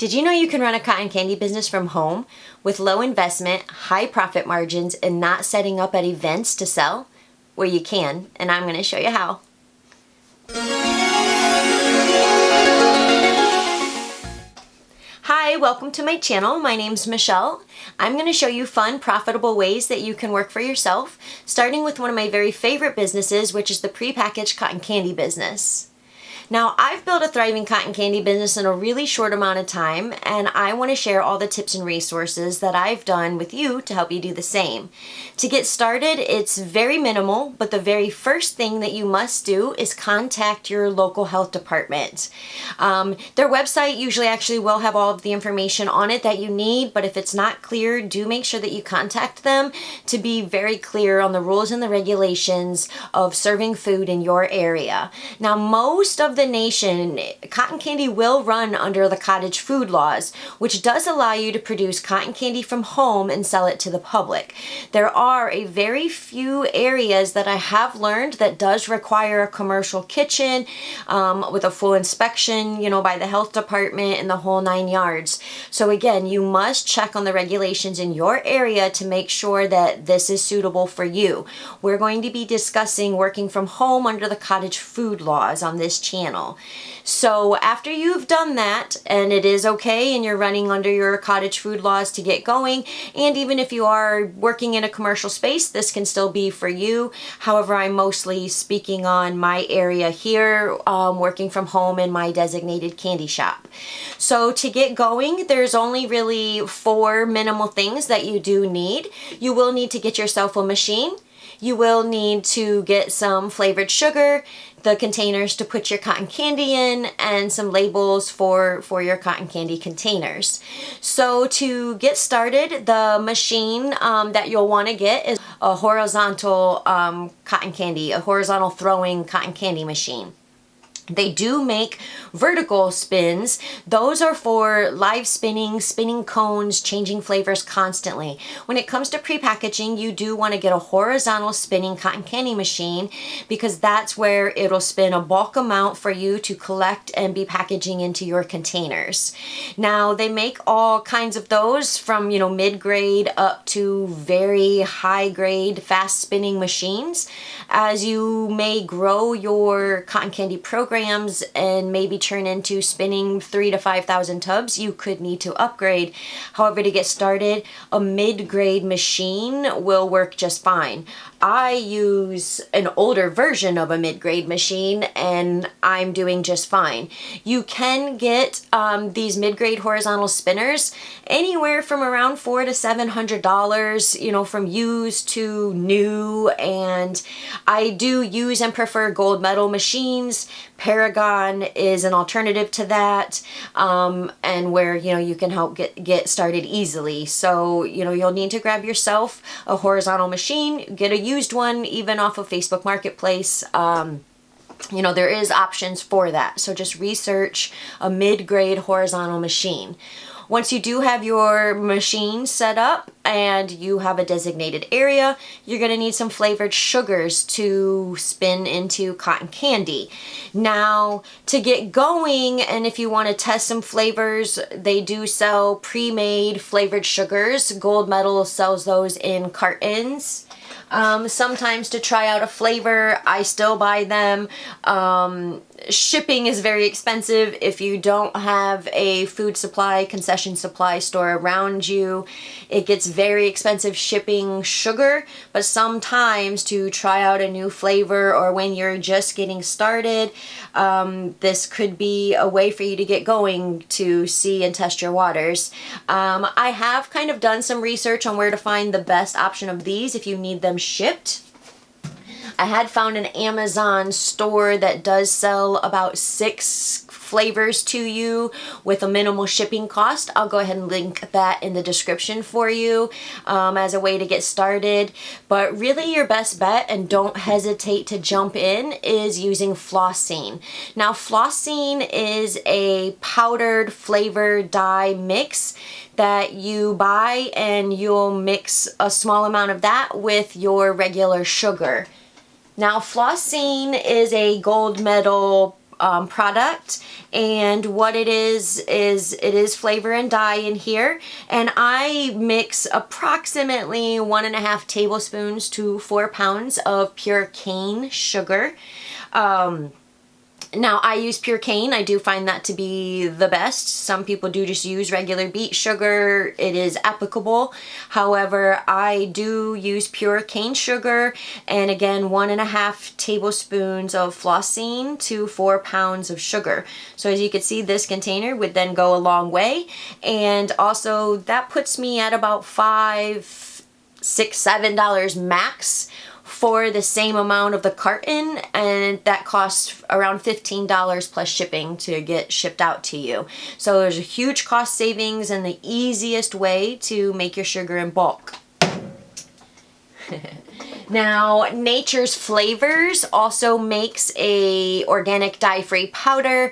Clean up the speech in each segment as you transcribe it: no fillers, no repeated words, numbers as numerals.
Did you know you can run a cotton candy business from home with low investment, high profit margins, and not setting up at events to sell? Well, you can, and I'm going to show you how. Hi, welcome to my channel. My name's Michelle. I'm going to show you fun, profitable ways that you can work for yourself, starting with one of my very favorite businesses, which is the prepackaged cotton candy business. Now, I've built a thriving cotton candy business in a really short amount of time, and I want to share all the tips and resources that I've done with you to help you do the same. To get started, it's very minimal, but the very first thing that you must do is contact your local health department. Their website usually actually will have all of the information on it that you need, but if it's not clear, do make sure that you contact them to be very clear on the rules and the regulations of serving food in your area. Now, most of the nation, cotton candy will run under the cottage food laws, which does allow you to produce cotton candy from home and sell it to the public. There are a very few areas that I have learned that does require a commercial kitchen with a full inspection, by the health department and the whole 9 yards. So again, you must check on the regulations in your area to make sure that this is suitable for you. We're going to be discussing working from home under the cottage food laws on this channel. So after you've done that, and it is okay and you're running under your cottage food laws to get going, and even if you are working in a commercial space, this can still be for you. However, I'm mostly speaking on my area here, working from home in my designated candy shop. So to get going, there's only really 4 minimal things that you do need. You will need to get yourself a machine. You will need to get some flavored sugar, the containers to put your cotton candy in, and some labels for your cotton candy containers. So to get started, the machine that you'll want to get is a horizontal cotton candy, a horizontal throwing cotton candy machine. They do make vertical spins. Those are for live spinning, spinning cones, changing flavors constantly. When it comes to prepackaging, you do want to get a horizontal spinning cotton candy machine because that's where it'll spin a bulk amount for you to collect and be packaging into your containers. Now, they make all kinds of those from, mid-grade up to very high-grade fast spinning machines. As you may grow your cotton candy program and maybe turn into spinning 3,000 to 5,000 tubs, you could need to upgrade. However, to get started, a mid-grade machine will work just fine. I use an older version of a mid-grade machine and I'm doing just fine. You can get these mid-grade horizontal spinners anywhere from around $400 to $700, from used to new, and I do use and prefer gold medal machines. Paragon is an alternative to that, and where you can help get started easily. So you'll need to grab yourself a horizontal machine, get a used one even off of Facebook Marketplace. There is options for that. So just research a mid-grade horizontal machine. Once you do have your machine set up and you have a designated area, you're going to need some flavored sugars to spin into cotton candy. Now, to get going, and if you want to test some flavors, they do sell pre-made flavored sugars. Gold Medal sells those in cartons. Sometimes to try out a flavor, I still buy them. Shipping is very expensive if you don't have a food supply, concession supply store around you. It gets very expensive shipping sugar, but sometimes to try out a new flavor or when you're just getting started, this could be a way for you to get going to see and test your waters. I have kind of done some research on where to find the best option of these if you need them shipped. I had found an Amazon store that does sell about 6 flavors to you with a minimal shipping cost. I'll go ahead and link that in the description for you as a way to get started. But really your best bet, and don't hesitate to jump in, is using flossine. Now, flossine is a powdered flavor dye mix that you buy, and you'll mix a small amount of that with your regular sugar. Now, flossine is a gold medal product, and what it is it is flavor and dye in here, and I mix approximately 1.5 tablespoons to 4 pounds of pure cane sugar. Now, I use pure cane. I do find that to be the best. Some people do just use regular beet sugar. It is applicable. However, I do use pure cane sugar, and again, 1.5 tablespoons of flossine to 4 pounds of sugar. So as you can see, this container would then go a long way, and also that puts me at about $5, $6, $7 max for the same amount of the carton, and that costs around $15 plus shipping to get shipped out to you. So there's a huge cost savings and the easiest way to make your sugar in bulk. Now, Nature's Flavors also makes a organic dye-free powder,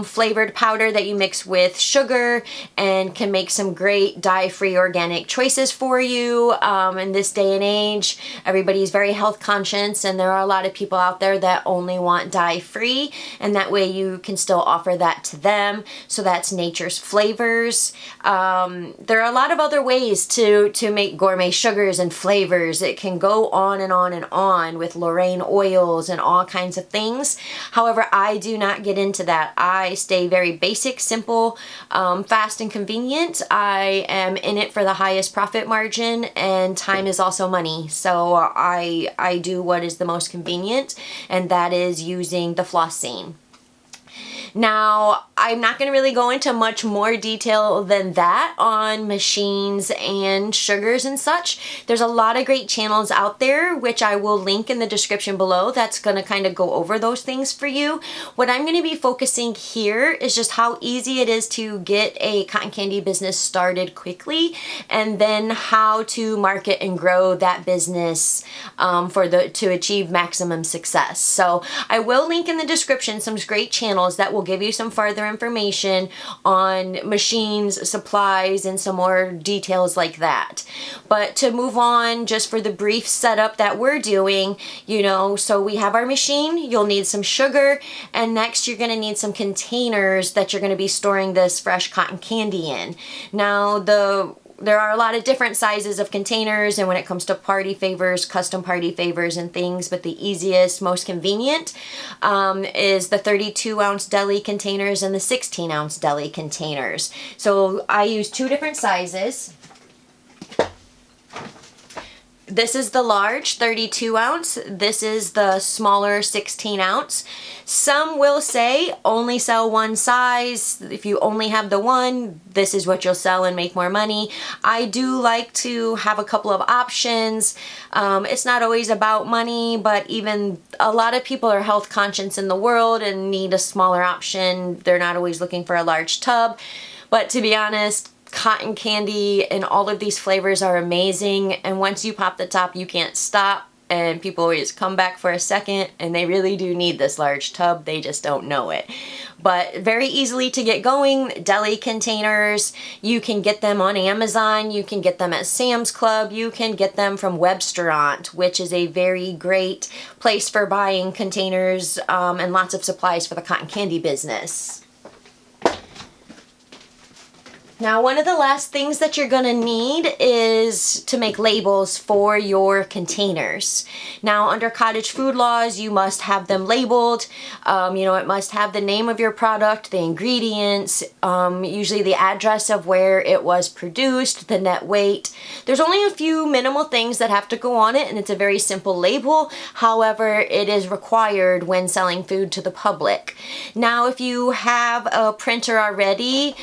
flavored powder that you mix with sugar and can make some great dye-free organic choices for you. In this day and age, everybody's very health conscious, and there are a lot of people out there that only want dye-free, and that way you can still offer that to them. So that's Nature's Flavors. There are a lot of other ways to make gourmet sugars and flavors. It can go on and on and on with Lorraine oils and all kinds of things. However, I do not get into that. I stay very basic, simple, fast and convenient. I am in it for the highest profit margin, and time is also money. So I do what is the most convenient, and that is using the flossine. Now, I'm not going to really go into much more detail than that on machines and sugars and such. There's a lot of great channels out there, which I will link in the description below, that's going to kind of go over those things for you. What I'm going to be focusing here is just how easy it is to get a cotton candy business started quickly, and then how to market and grow that business to achieve maximum success. So I will link in the description some great channels that will give you some further information on machines, supplies, and some more details like that. But to move on, just for the brief setup that we're doing, so we have our machine, you'll need some sugar, and next you're going to need some containers that you're going to be storing this fresh cotton candy in. Now, there are a lot of different sizes of containers, and when it comes to party favors, custom party favors and things, but the easiest, most convenient is the 32-ounce deli containers and the 16-ounce deli containers. So I use 2 different sizes. This is the large 32-ounce. This is the smaller 16-ounce. Some will say only sell one size. If you only have the one, this is what you'll sell and make more money. I do like to have a couple of options. It's not always about money, but even a lot of people are health conscious in the world and need a smaller option. They're not always looking for a large tub. But to be honest, cotton candy and all of these flavors are amazing, and once you pop the top, you can't stop, and people always come back for a second, and they really do need this large tub. They just don't know it. But very easily to get going, deli containers. You can get them on Amazon, you can get them at Sam's Club, you can get them from Webstaurant, which is a very great place for buying containers and lots of supplies for the cotton candy business. Now, one of the last things that you're going to need is to make labels for your containers. Now, under cottage food laws, you must have them labeled. It must have the name of your product, the ingredients, usually the address of where it was produced, the net weight. There's only a few minimal things that have to go on it, and it's a very simple label. However, it is required when selling food to the public. Now, if you have a printer already,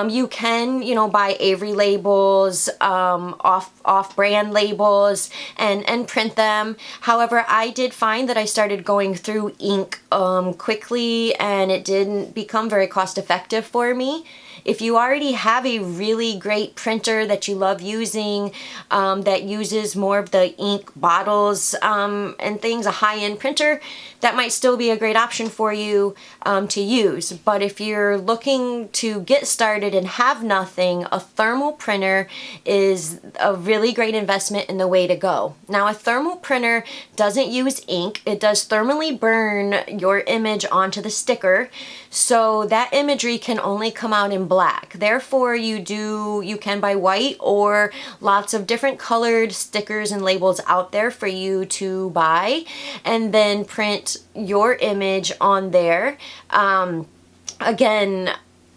you can buy Avery labels, off-brand labels, and print them. However, I did find that I started going through ink quickly, and it didn't become very cost-effective for me. If you already have a really great printer that you love using, that uses more of the ink bottles and things, a high-end printer, that might still be a great option for you to use. But if you're looking to get started and have nothing, a thermal printer is a really great investment in the way to go. Now, a thermal printer doesn't use ink. It does thermally burn your image onto the sticker, so that imagery can only come out in black. Therefore, you can buy white or lots of different colored stickers and labels out there for you to buy, and then print your image on there. Again,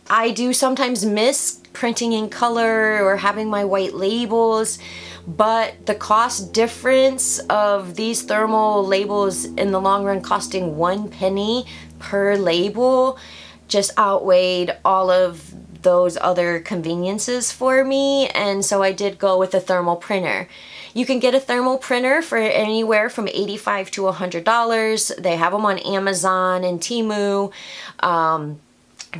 I do sometimes miss printing in color or having my white labels, but the cost difference of these thermal labels in the long run costing 1 penny per label just outweighed all of those other conveniences for me, and so I did go with a thermal printer. You can get a thermal printer for anywhere from $85 to $100. They have them on Amazon and Temu.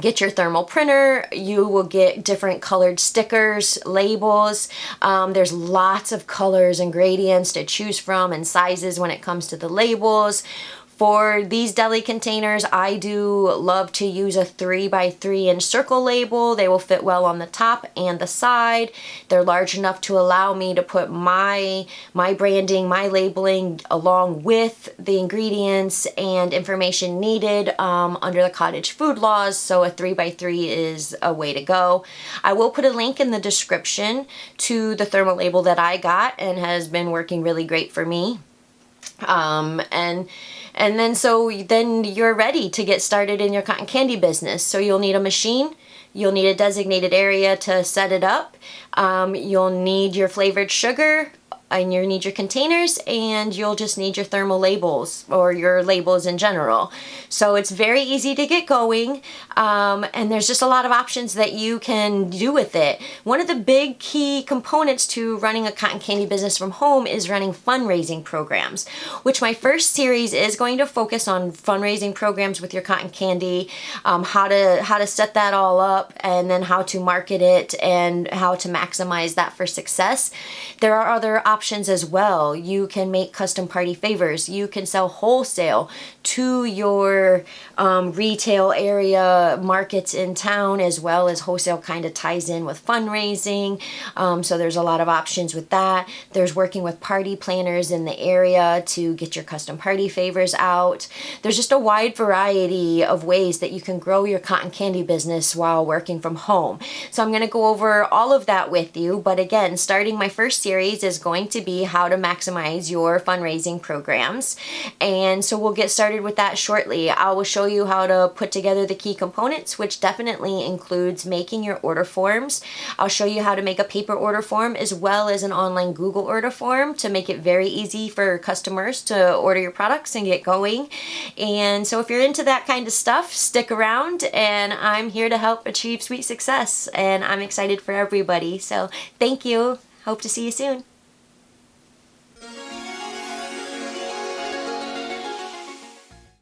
Get your thermal printer. You will get different colored stickers, labels. There's lots of colors and gradients to choose from and sizes when it comes to the labels. For these deli containers, I do love to use a 3x3 circle label. They will fit well on the top and the side. They're large enough to allow me to put my branding, my labeling, along with the ingredients and information needed under the cottage food laws. So a 3x3 is a way to go. I will put a link in the description to the thermal label that I got and has been working really great for me. And then you're ready to get started in your cotton candy business. So you'll need a machine, you'll need a designated area to set it up, you'll need your flavored sugar, and you'll need your containers, and you'll just need your thermal labels or your labels in general. So it's very easy to get going, and there's just a lot of options that you can do with it. One of the big key components to running a cotton candy business from home is running fundraising programs, which my first series is going to focus on fundraising programs with your cotton candy, how to set that all up, and then how to market it and how to maximize that for success. There are other options as well. You can make custom party favors. You can sell wholesale to your retail area markets in town, as well as wholesale kind of ties in with fundraising. So there's a lot of options with that. There's working with party planners in the area to get your custom party favors out. There's just a wide variety of ways that you can grow your cotton candy business while working from home. So I'm going to go over all of that with you, but again, starting my first series is going to be how to maximize your fundraising programs. And so we'll get started with that shortly. I will show you how to put together the key components, which definitely includes making your order forms. I'll show you how to make a paper order form as well as an online Google order form to make it very easy for customers to order your products and get going. And so if you're into that kind of stuff, stick around, and I'm here to help achieve sweet success, and I'm excited for everybody. So thank you. Hope to see you soon.